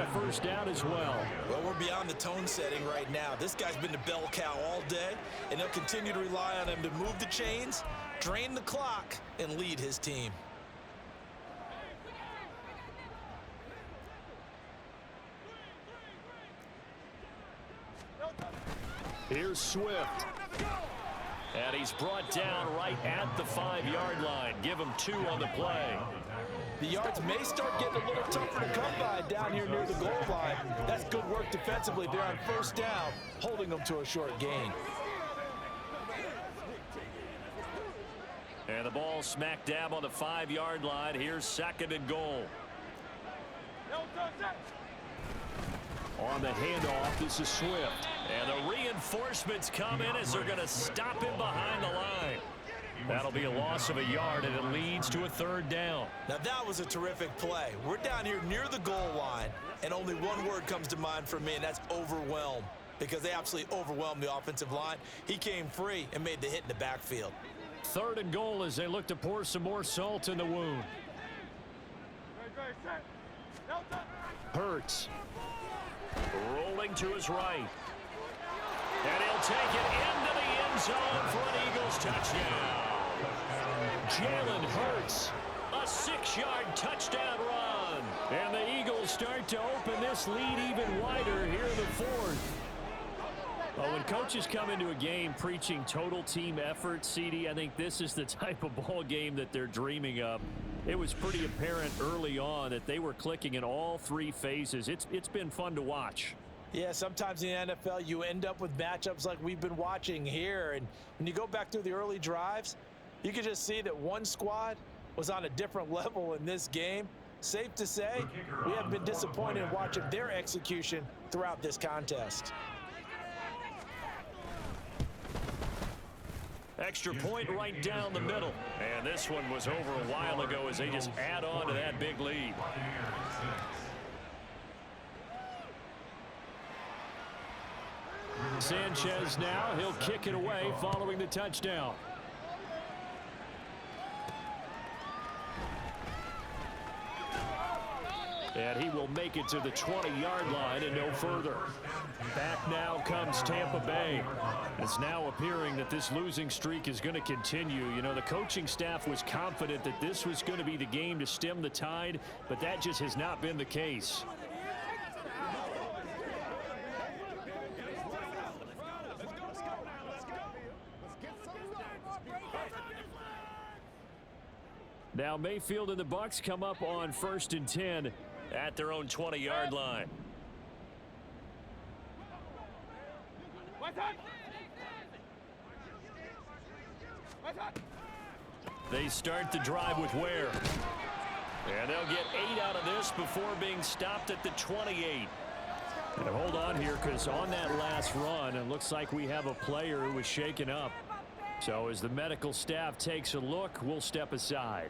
got a first down as well. Well, we're beyond the tone setting right now. This guy's been the bell cow all day, and they'll continue to rely on him to move the chains, drain the clock, and lead his team. Here's Swift. And he's brought down right at the 5-yard line. Give him 2 on the play. The yards may start getting a little tougher to come by down here near the goal line. That's good work defensively. They're on first down, holding them to a short gain. And the ball smack dab on the 5-yard line. Here's 2nd and goal. On the handoff, this is Swift. And the reinforcements come in as they're going to stop him behind the line. That'll be a loss of a yard, and it leads to a 3rd down. Now, that was a terrific play. We're down here near the goal line, and only one word comes to mind for me, and that's overwhelm, because they absolutely overwhelmed the offensive line. He came free and made the hit in the backfield. 3rd and goal as they look to pour some more salt in the wound. Hurts. Rolling to his right. And he'll take it into the end zone for an Eagles touchdown. Jalen Hurts, a 6-yard touchdown run. And the Eagles start to open this lead even wider here in the 4th. Well, when coaches come into a game preaching total team effort, CD, I think this is the type of ball game that they're dreaming of. It was pretty apparent early on that they were clicking in all 3 phases. It's been fun to watch. Yeah, sometimes in the NFL you end up with matchups like we've been watching here. And when you go back through the early drives, you can just see that one squad was on a different level in this game. Safe to say, we have been disappointed in watching their execution throughout this contest. Extra point right down the middle. And this one was over a while ago as they just add on to that big lead. Sanchez now, he'll kick it away following the touchdown. And he will make it to the 20-yard line and no further. Back now comes Tampa Bay. It's now appearing that this losing streak is going to continue. You know, the coaching staff was confident that this was going to be the game to stem the tide, but that just has not been the case. Now Mayfield and the Bucs come up on 1st and 10 at their own 20-yard line. They start the drive with Ware. And they'll get 8 out of this before being stopped at the 28. And hold on here, because on that last run, it looks like we have a player who was shaken up. So as the medical staff takes a look, we'll step aside.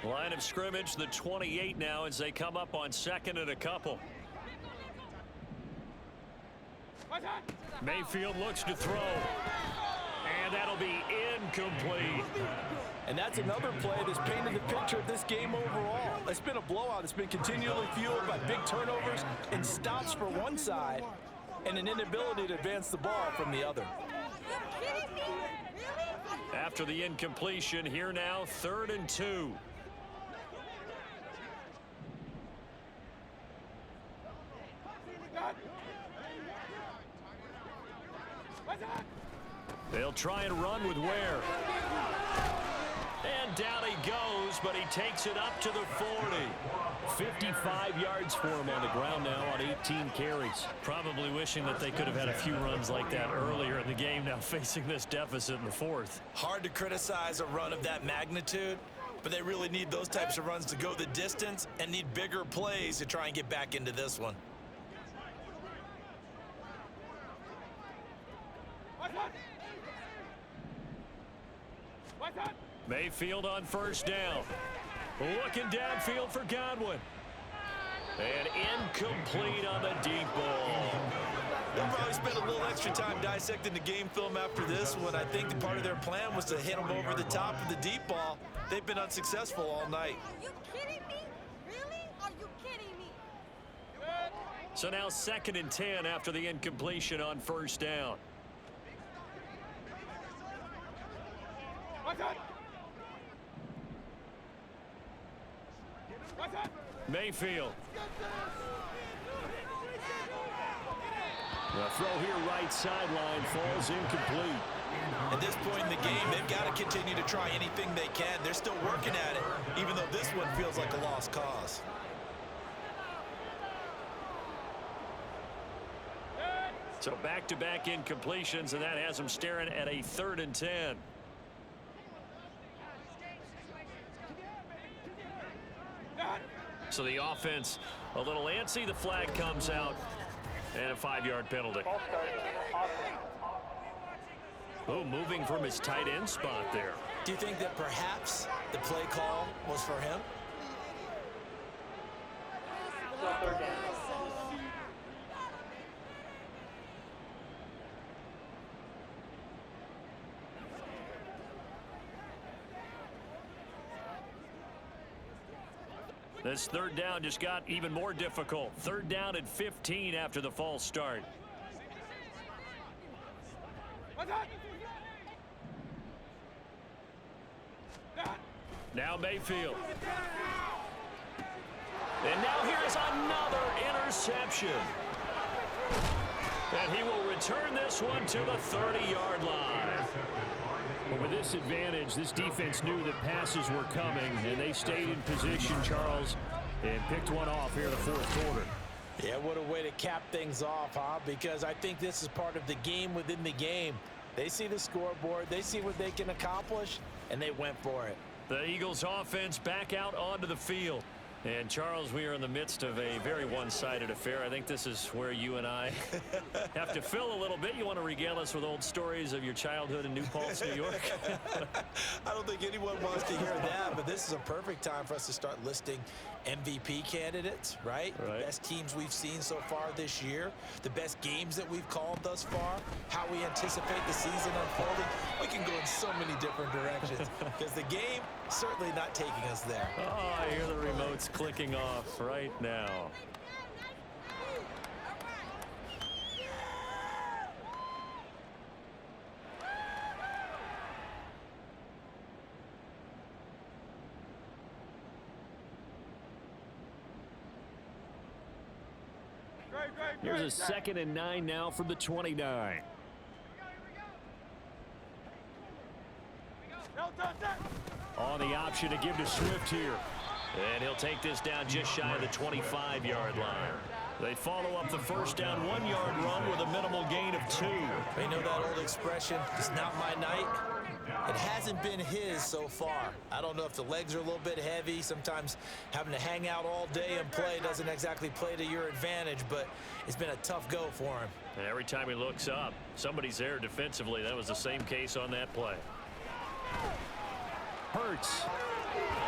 Line of scrimmage, the 28 now as they come up on 2nd and a couple. Mayfield looks to throw. And that'll be incomplete. And that's another play that's painted the picture of this game overall. It's been a blowout. It's been continually fueled by big turnovers and stops for one side and an inability to advance the ball from the other. After the incompletion, here now, 3rd and 2. They'll try and run with Ware. And down he goes, but he takes it up to the 40. 55 yards for him on the ground now on 18 carries. Probably wishing that they could have had a few runs like that earlier in the game, now facing this deficit in the 4th. Hard to criticize a run of that magnitude, but they really need those types of runs to go the distance and need bigger plays to try and get back into this one. Mayfield on first down. Looking downfield for Godwin. And incomplete on the deep ball. They'll probably spend a little extra time dissecting the game film after this one. I think the part of their plan was to hit them over the top of the deep ball. They've been unsuccessful all night. Are you kidding me? Really? Are you kidding me? So now 2nd and 10 after the incompletion on first down. Mayfield. The throw here right sideline falls incomplete. At this point in the game, they've got to continue to try anything they can. They're still working at it, even though this one feels like a lost cause. So back-to-back incompletions, and that has them staring at a 3rd and 10. So the offense a little antsy. The flag comes out, and a 5-yard penalty. Oh, moving from his tight end spot there. Do you think that perhaps the play call was for him? This 3rd down just got even more difficult. 3rd down and 15 after the false start. Now Mayfield. And now here's another interception. And he will return this one to the 30-yard line. Well, with this advantage, this defense knew that passes were coming, and they stayed in position, Charles, and picked one off here in the 4th quarter. Yeah, what a way to cap things off, huh? Because I think this is part of the game within the game. They see the scoreboard, they see what they can accomplish, and they went for it. The Eagles offense back out onto the field. And, Charles, we are in the midst of a very one-sided affair. I think this is where you and I have to fill a little bit. You want to regale us with old stories of your childhood in New Paltz, New York? I don't think anyone wants to hear that, but this is a perfect time for us to start listing MVP candidates, right? The best teams we've seen so far this year, the best games that we've called thus far, how we anticipate the season unfolding. We can go in so many different directions because the game certainly not taking us there. Oh, I hear the remotes clicking off right now. Here's a 2nd and 9 now from the 29. On the option to give to Swift here. And he'll take this down just shy of the 25-yard line. They follow up the first down 1-yard run with a minimal gain of 2. They know that old expression, it's not my night. It hasn't been his so far. I don't know if the legs are a little bit heavy. Sometimes having to hang out all day and play doesn't exactly play to your advantage, but it's been a tough go for him. And every time he looks up, somebody's there defensively. That was the same case on that play. Hurts.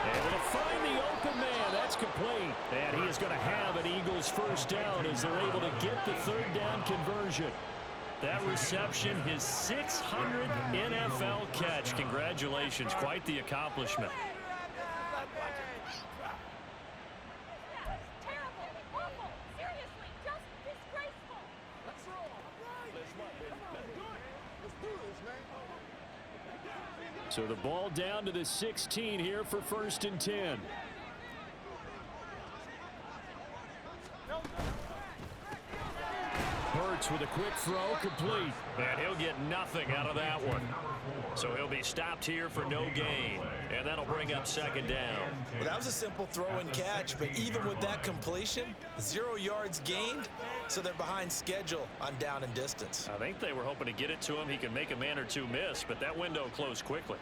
And it'll find the open man. That's complete. And he is going to have an Eagles first down as they're able to get the 3rd down conversion. That reception, his 600th NFL catch. Congratulations. Quite the accomplishment. Terrible, awful, seriously, just disgraceful. So the ball down to the 16 here for 1st and 10. Hurts with a quick throw, complete. And he'll get nothing out of that one. So he'll be stopped here for no gain. And that'll bring up 2nd down. Well, that was a simple throw and catch, but even with that completion, 0 yards gained, so they're behind schedule on down and distance. I think they were hoping to get it to him. He can make a man or two miss, but that window closed quickly.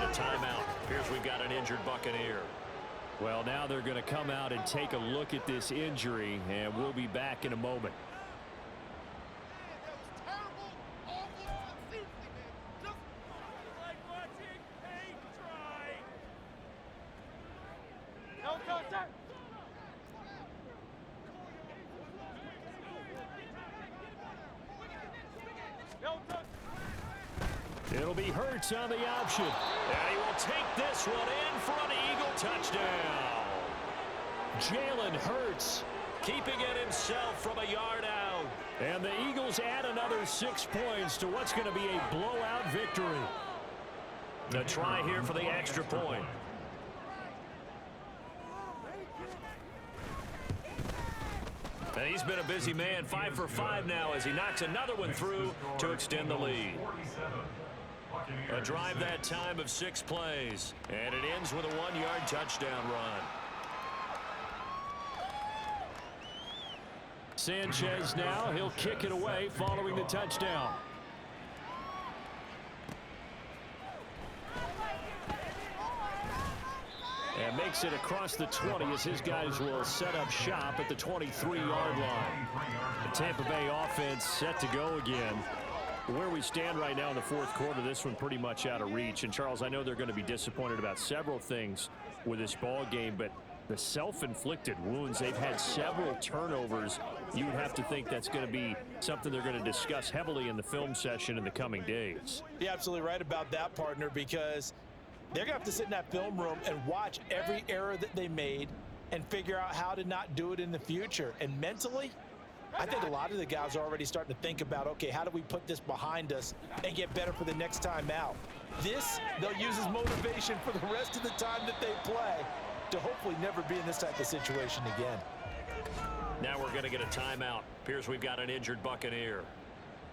get a timeout. Appears we've got an injured Buccaneer. Well, now they're going to come out and take a look at this injury, and we'll be back in a moment. It'll be Hurts on the option. And he will take this one in for an Eagle touchdown. Jalen Hurts keeping it himself from a yard out. And the Eagles add another 6 points to what's going to be a blowout victory. A try here for the extra point. And he's been a busy man, 5 for 5 now as he knocks another one through to extend the lead. A drive that time of 6 plays, and it ends with a 1-yard touchdown run. Sanchez now, he'll kick it away following the touchdown. And makes it across the 20 as his guys will set up shop at the 23-yard line. The Tampa Bay offense set to go again. Where we stand right now in the fourth quarter, this one pretty much out of reach. And, Charles, I know they're going to be disappointed about several things with this ball game, but the self-inflicted wounds, they've had several turnovers. You would have to think that's going to be something they're going to discuss heavily in the film session in the coming days. You're absolutely right about that, partner, because they're going to have to sit in that film room and watch every error that they made and figure out how to not do it in the future. And mentally, I think a lot of the guys are already starting to think about, okay, how do we put this behind us and get better for the next time out? This, they'll use as motivation for the rest of the time that they play to hopefully never be in this type of situation again. Now we're going to get a timeout. Appears we've got an injured Buccaneer.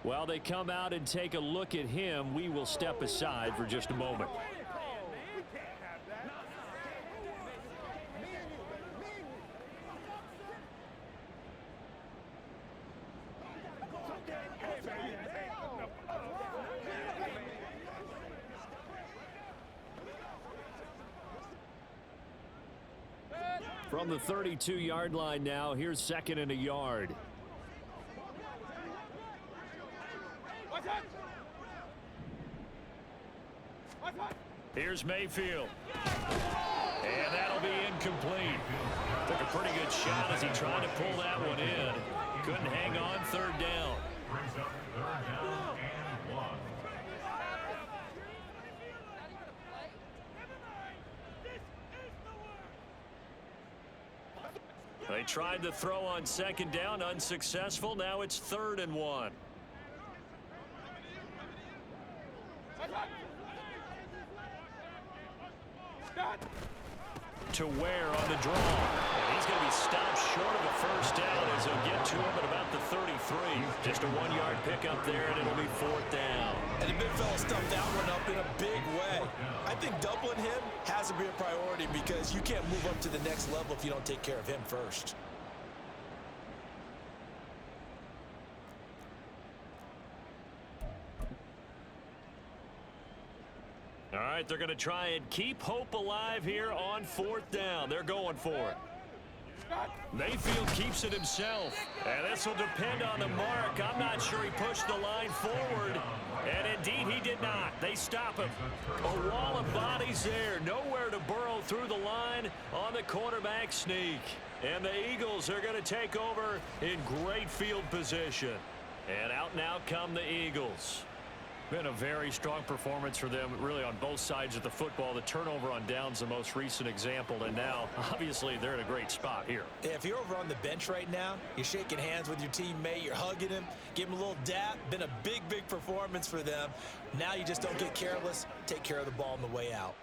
While they come out and take a look at him, we will step aside for just a moment. From the 32-yard line now, here's 2nd and a yard. Here's Mayfield. And that'll be incomplete. Took a pretty good shot as he tried to pull that one in. Couldn't hang on 3rd down. They tried to throw on 2nd down, unsuccessful. Now it's 3rd and 1. To Ware on the draw. And he's going to be stopped short of a 1st down as he'll get to him at about the 33. Just a 1-yard pickup there, and it'll be 4th down. And the big fella stuffed that one up in a big way. I think doubling him has to be a priority because you can't move up to the next level if you don't take care of him first. All right, they're going to try and keep hope alive here on 4th down. They're going for it. Mayfield keeps it himself, and this will depend on the mark. I'm not sure he pushed the line forward, and indeed he did not. They stop him. A wall of bodies there, nowhere to burrow through the line on the quarterback sneak. And the Eagles are going to take over in great field position. And out now come the Eagles. Been a very strong performance for them, really, on both sides of the football. The turnover on downs, the most recent example, and now, obviously, they're in a great spot here. Yeah, if you're over on the bench right now, you're shaking hands with your teammate, you're hugging him, give him a little dap. Been a big, big performance for them. Now you just don't get careless. Take care of the ball on the way out.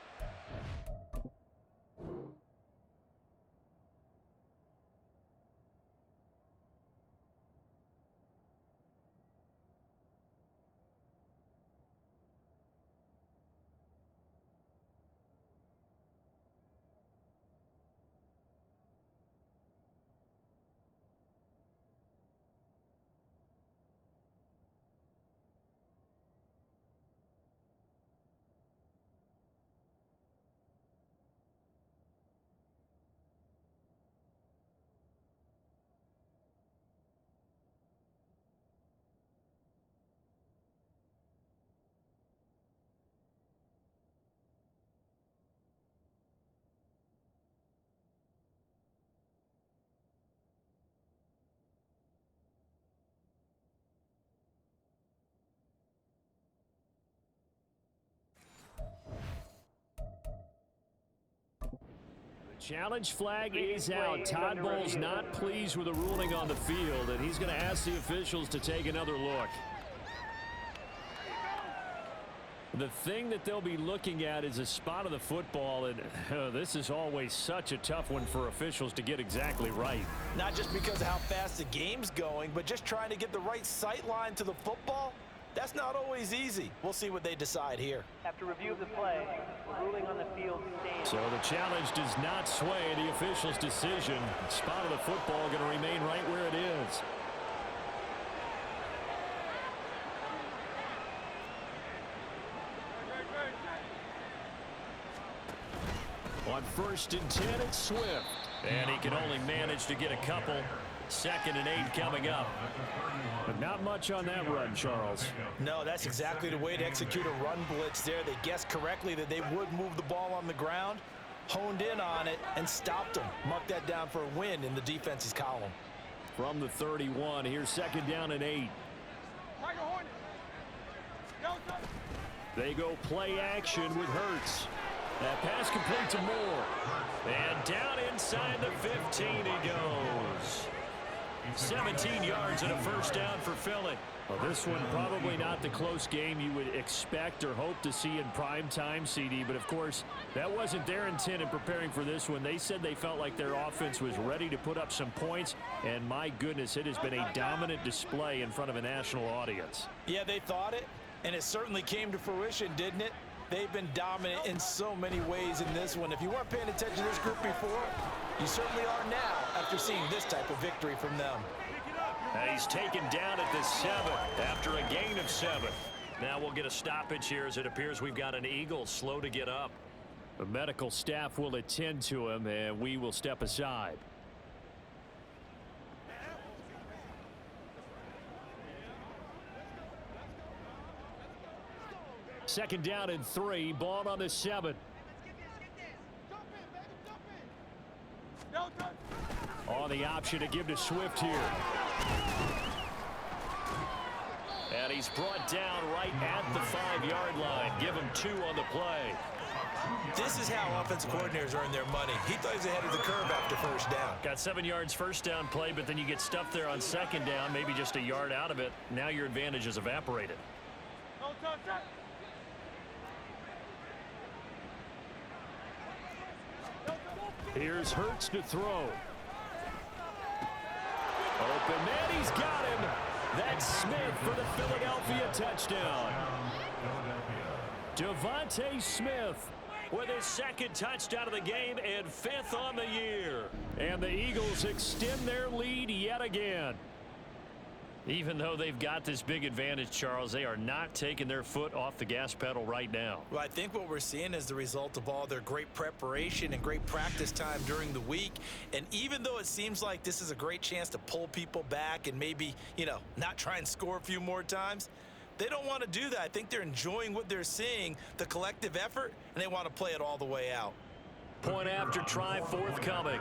Challenge flag is out. Todd Bowles not pleased with the ruling on the field, and he's going to ask the officials to take another look. The thing that they'll be looking at is a spot of the football, and this is always such a tough one for officials to get exactly right. Not just because of how fast the game's going, but just trying to get the right sight line to the football. That's not always easy. We'll see what they decide here. After review of the play, the ruling on the field stands. So the challenge does not sway the official's decision. Spot of the football going to remain right where it is. On 1st and 10, it's Swift. And he can only manage to get a couple. 2nd and 8 coming up. But not much on that run, Charles. No, that's exactly the way to execute a run blitz there. They guessed correctly that they would move the ball on the ground, honed in on it, and stopped them. Marked that down for a win in the defense's column. From the 31, here's 2nd down and 8. They go play action with Hurts. That pass complete to Moore. And down inside the 15 he goes. 17 yards and a 1st down for Philly. Well, this one probably not the close game you would expect or hope to see in prime time, CD. But, of course, that wasn't their intent in preparing for this one. They said they felt like their offense was ready to put up some points. And, my goodness, it has been a dominant display in front of a national audience. Yeah, they thought it, and it certainly came to fruition, didn't it? They've been dominant in so many ways in this one. If you weren't paying attention to this group before, you certainly are now after seeing this type of victory from them. He's taken down at the 7th after a gain of 7. Now we'll get a stoppage here as it appears we've got an Eagle slow to get up. The medical staff will attend to him, and we will step aside. Second down and 3, ball on the 7. On the option to give to Swift here. And he's brought down right at the 5-yard line. Give him 2 on the play. This is how offensive coordinators earn their money. He thought he was ahead of the curve after 1st down. Got 7 yards 1st down play, but then you get stuffed there on 2nd down, maybe just a yard out of it. Now your advantage is evaporated. Here's Hurts to throw. Open man, he's got him. That's Smith for the Philadelphia touchdown. Devontae Smith with his 2nd touchdown of the game and 5th on the year. And the Eagles extend their lead yet again. Even though they've got this big advantage, Charles, they are not taking their foot off the gas pedal right now. Well, I think what we're seeing is the result of all their great preparation and great practice time during the week. And even though it seems like this is a great chance to pull people back and maybe, not try and score a few more times, they don't want to do that. I think they're enjoying what they're seeing, the collective effort, and they want to play it all the way out. Point after try forthcoming.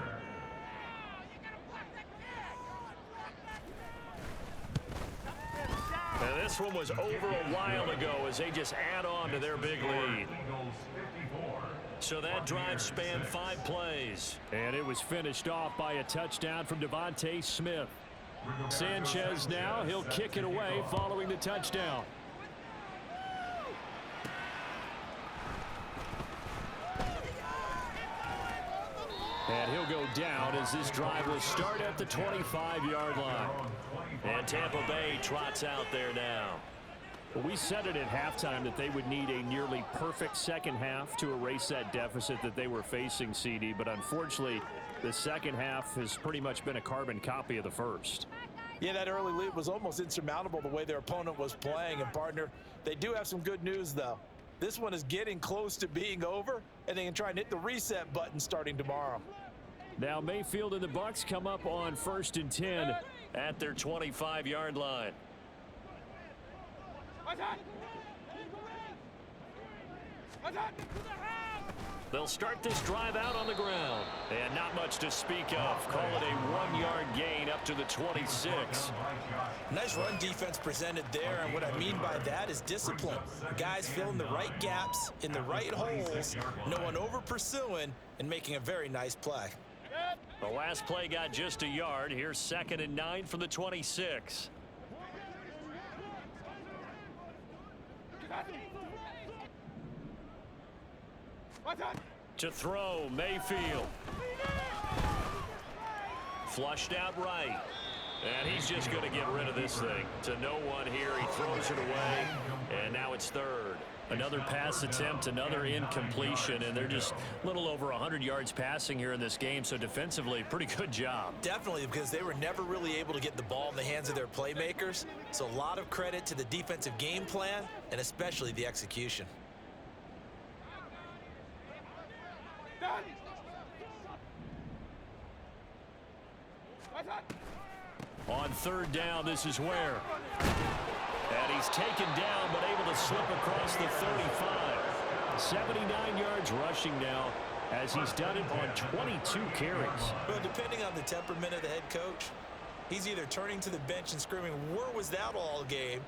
Now this one was over a while ago as they just add on to their big lead. So that drive spanned 5 plays. And it was finished off by a touchdown from Devontae Smith. Sanchez now, he'll kick it away following the touchdown. And he'll go down as this drive will start at the 25-yard line. And Tampa Bay trots out there now. We said it at halftime that they would need a nearly perfect second half to erase that deficit that they were facing, CD. But unfortunately, the second half has pretty much been a carbon copy of the first. Yeah, that early lead was almost insurmountable the way their opponent was playing. And, partner, they do have some good news, though. This one is getting close to being over, and they can try and hit the reset button starting tomorrow. Now Mayfield and the Bucs come up on 1st and 10 at their 25-yard line. They'll start this drive out on the ground. And not much to speak of. Call it a 1-yard gain up to the 26. Nice run defense presented there, and what I mean by that is discipline. Guys filling the right gaps in the right holes, no one over pursuing, and making a very nice play. The last play got just a yard. Here's 2nd and 9 from the 26. To throw, Mayfield. Flushed out right. And he's just going to get rid of this thing. To no one here. He throws it away. And now it's 3rd. Another pass attempt, another incompletion, and they're just a little over 100 yards passing here in this game, so defensively, pretty good job. Definitely, because they were never really able to get the ball in the hands of their playmakers, so a lot of credit to the defensive game plan, and especially the execution. On 3rd down, this is where. And he's taken down, but able to slip across the 35. 79 yards rushing now, as he's done it on 22 carries. Well, depending on the temperament of the head coach, he's either turning to the bench and screaming, "Where was that all game?"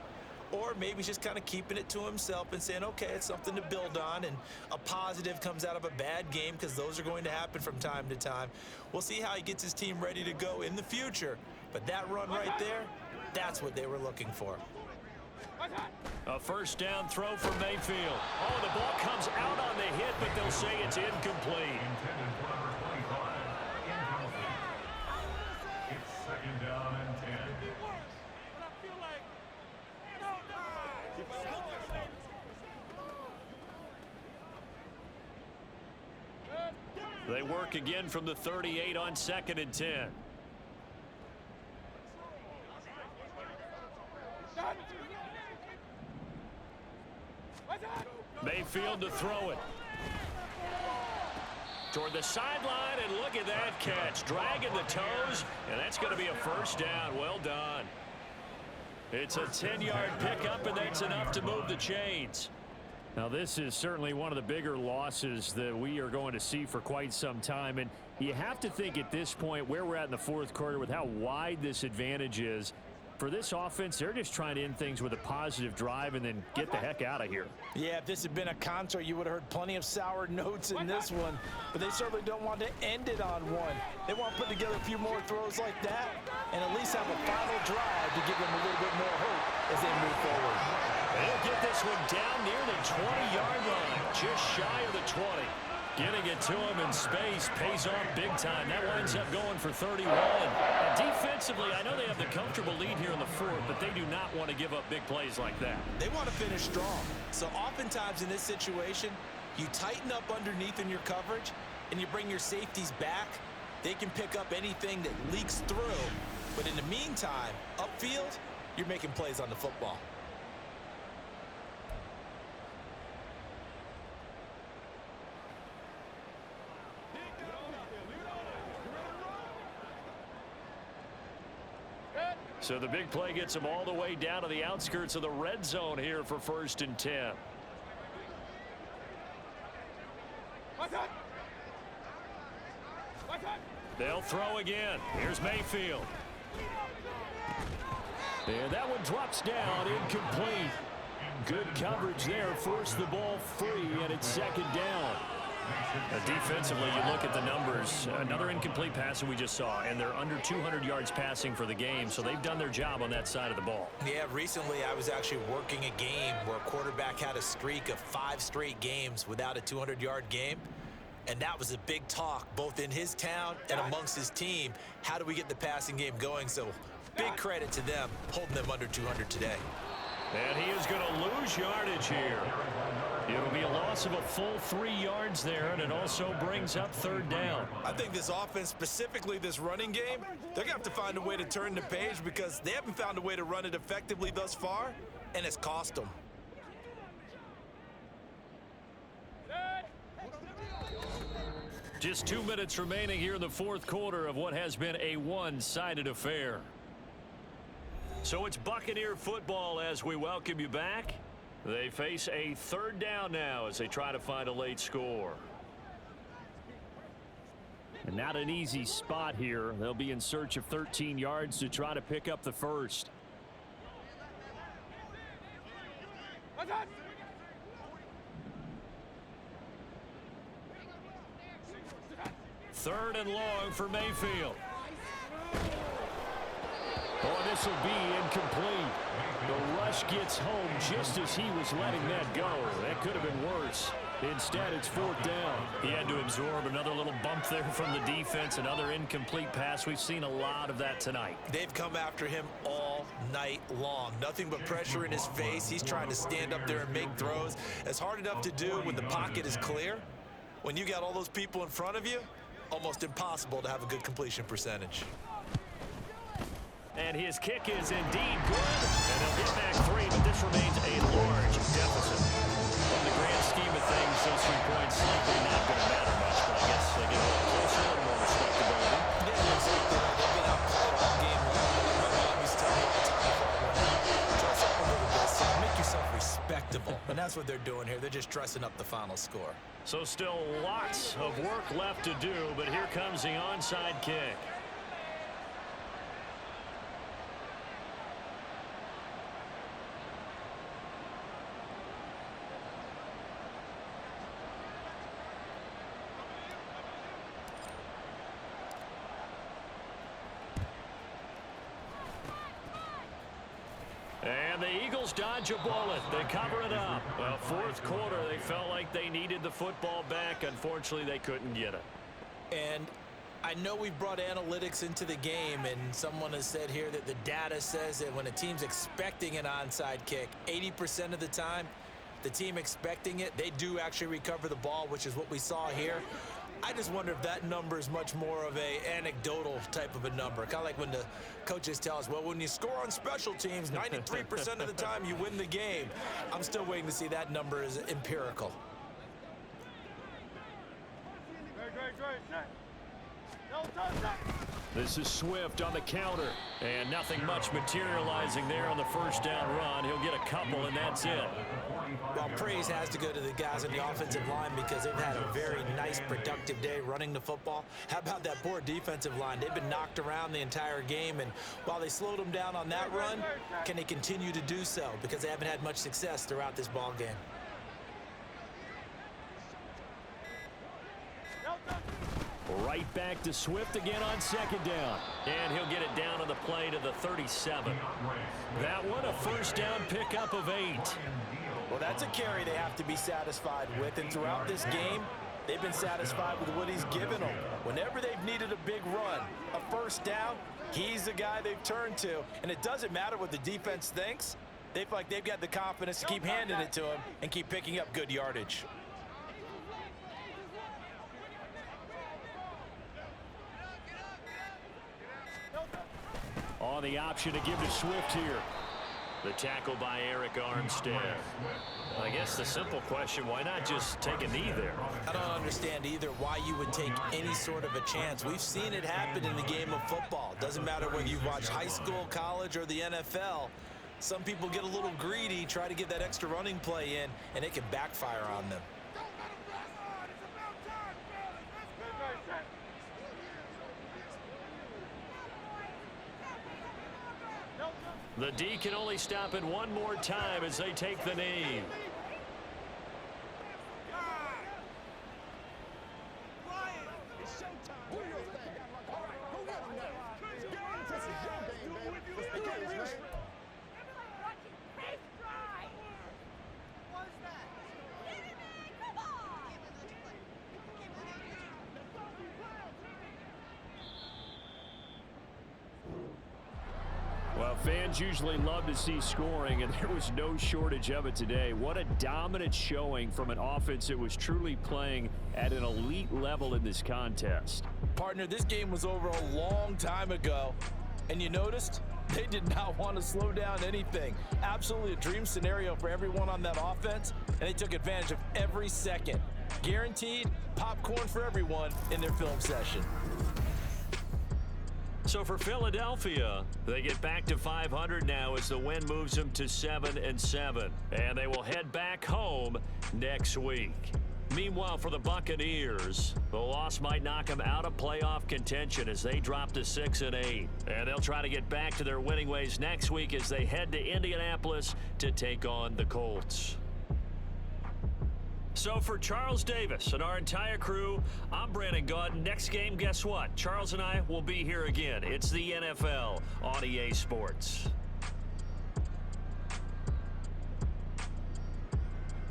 Or maybe he's just kind of keeping it to himself and saying, okay, it's something to build on, and a positive comes out of a bad game, because those are going to happen from time to time. We'll see how he gets his team ready to go in the future. But that run right there, that's what they were looking for. A 1st down throw for Mayfield. Oh, the ball comes out on the hit, but they'll say it's incomplete. It's 2nd down and 10. They work again from the 38 on 2nd and 10. Mayfield to throw it. Toward the sideline, and look at that catch. Dragging the toes, and that's going to be a 1st down. Well done. It's a 10-yard pickup, and that's enough to move the chains. Now, this is certainly one of the bigger losses that we are going to see for quite some time. And you have to think at this point where we're at in the 4th quarter with how wide this advantage is. For this offense, they're just trying to end things with a positive drive and then get the heck out of here. Yeah, if this had been a concert, you would have heard plenty of sour notes in this one. But they certainly don't want to end it on one. They want to put together a few more throws like that and at least have a final drive to give them a little bit more hope as they move forward. They'll get this one down near the 20-yard line, just shy of the 20. Getting it to him in space pays off big time. That winds up going for 31. And defensively, I know they have the comfortable lead here in the 4th, but they do not want to give up big plays like that. They want to finish strong. So oftentimes in this situation, you tighten up underneath in your coverage and you bring your safeties back. They can pick up anything that leaks through. But in the meantime, upfield, you're making plays on the football. So the big play gets them all the way down to the outskirts of the red zone here for 1st and 10. They'll throw again. Here's Mayfield. And that one drops down, incomplete. Good coverage there, forced the ball free, and it's 2nd down. Defensively, you look at the numbers. Another incomplete pass that we just saw, and they're under 200 yards passing for the game, so they've done their job on that side of the ball. Yeah, recently I was actually working a game where a quarterback had a streak of 5 straight games without a 200-yard game, and that was a big talk both in his town and amongst his team. How do we get the passing game going? So big credit to them holding them under 200 today. And he is going to lose yardage here. It'll be a loss of a full 3 yards there, and it also brings up 3rd down. I think this offense, specifically this running game, they're going to have to find a way to turn the page because they haven't found a way to run it effectively thus far, and it's cost them. Just 2 minutes remaining here in the 4th quarter of what has been a one-sided affair. So it's Buccaneer football as we welcome you back. They face a third down now as they try to find a late score. And not an easy spot here. They'll be in search of 13 yards to try to pick up the first. Third and long for Mayfield. Oh, this will be incomplete. The rush gets home just as he was letting that go. That could have been worse. Instead, it's fourth down. He had to absorb another little bump there from the defense, another incomplete pass. We've seen a lot of that tonight. They've come after him all night long. Nothing but pressure in his face. He's trying to stand up there and make throws. It's hard enough to do when the pocket is clear. When you got all those people in front of you, almost impossible to have a good completion percentage. And his kick is indeed good. And they'll get back 3, but this remains a large deficit. In the grand scheme of things, those 3 points likely not going to matter much, but I guess they get a little closer, a little more respectability. Yeah, exactly. They've been outplayed all game long. My mom used to tell me all the time before I went out, dress up a little bit, so make yourself respectable. And that's what they're doing here. They're just dressing up the final score. So still lots of work left to do, but here comes the onside kick. And the Eagles dodge a bullet. They cover it up. Well, fourth quarter, they felt like they needed the football back. Unfortunately, they couldn't get it. And I know we've brought analytics into the game, and someone has said here that the data says that when a team's expecting an onside kick, 80% of the time, the team expecting it, they do actually recover the ball, which is what we saw here. I just wonder if that number is much more of a anecdotal type of a number. Kind of like when the coaches tell us, well, when you score on special teams, 93% of the time you win the game. I'm still waiting to see that number is empirical. This is Swift on the counter. And nothing much materializing there on the first down run. He'll get a couple, and that's it. Well, praise has to go to the guys on the offensive line because they've had a very nice, productive day running the football. How about that poor defensive line? They've been knocked around the entire game, and while they slowed them down on that run, can they continue to do so? Because they haven't had much success throughout this ball game. Right back to Swift again on second down. And he'll get it down on the play to the 37. That one, a first down pickup of 8. Well, that's a carry they have to be satisfied with. And throughout this game, they've been satisfied with what he's given them. Whenever they've needed a big run, a first down, he's the guy they've turned to. And it doesn't matter what the defense thinks. They feel like they've got the confidence to keep handing it to him and keep picking up good yardage. On the option to give to Swift here. The tackle by Eric Armstead. I guess the simple question, why not just take a knee there? I don't understand either why you would take any sort of a chance. We've seen it happen in the game of football. Doesn't matter whether you watch high school, college, or the NFL. Some people get a little greedy, try to get that extra running play in, and it can backfire on them. The D can only stop it one more time as they take the knee. Well, fans usually love to see scoring, and there was no shortage of it today. What a dominant showing from an offense that was truly playing at an elite level in this contest. Partner, this game was over a long time ago, and you noticed they did not want to slow down anything. Absolutely a dream scenario for everyone on that offense, and they took advantage of every second. Guaranteed popcorn for everyone in their film session. So for Philadelphia, they get back to 500 now as the win moves them to 7-7. And they will head back home next week. Meanwhile, for the Buccaneers, the loss might knock them out of playoff contention as they drop to 6-8. And they'll try to get back to their winning ways next week as they head to Indianapolis to take on the Colts. So for Charles Davis and our entire crew, I'm Brandon Gaudin. Next game, guess what? Charles and I will be here again. It's the NFL on EA Sports.